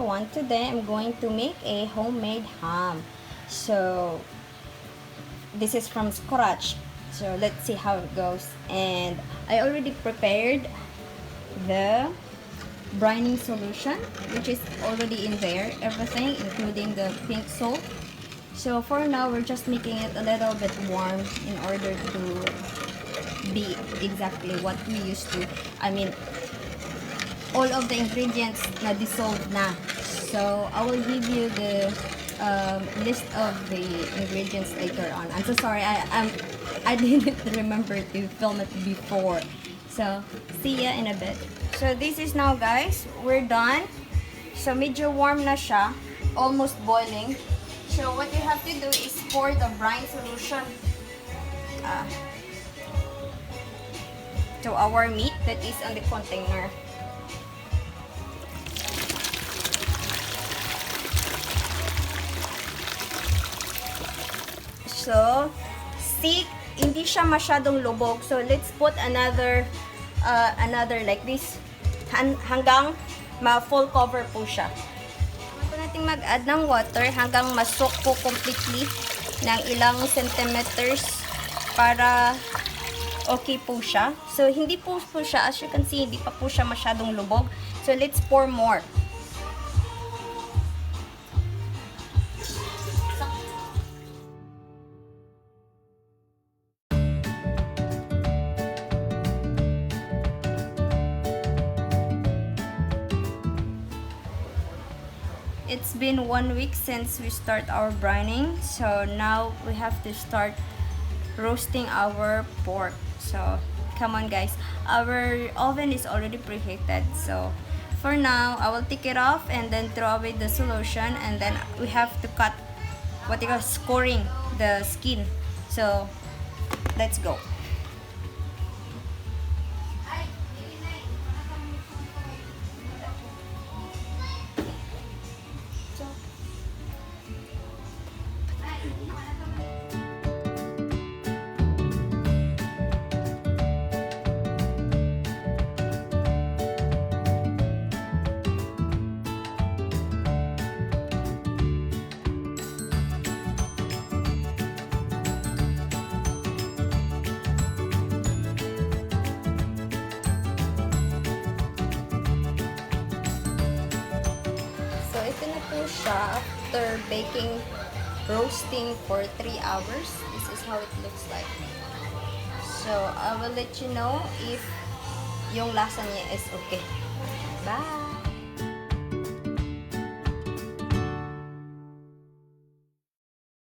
everyone. Today I'm going to make a homemade ham. So this is from scratch. So let's see how it goes. And I already prepared the brining solution, which is already in there, everything including the pink salt. So for now we're just making it a little bit warm in order to be exactly what we used to. I mean, all of the ingredients na dissolved na. So I will give you the list of the ingredients later on. I'm so sorry, I didn't remember to film it before. So see ya in a bit. So this is now, guys, we're done. So medyo warm na siya, almost boiling. So what you have to do is pour the brine solution to our meat that is on the container. So, see, hindi siya masyadong lubog. So, let's put another like this hanggang ma-full cover po siya. Ito natin mag-add ng water hanggang ma-soak po completely ng ilang centimeters para okay po siya. So, hindi po siya, as you can see, hindi pa po siya masyadong lubog. So, let's pour more. It's been 1 week since we start our brining, so now we have to start roasting our pork. So come on, guys, our oven is already preheated. So for now I will take it off and then throw away the solution, and then we have to cut what you call scoring the skin. So let's go. Ito na po siya after baking, roasting for 3 hours. This is how it looks like. So, I will let you know if yung lasa niya is okay. Bye!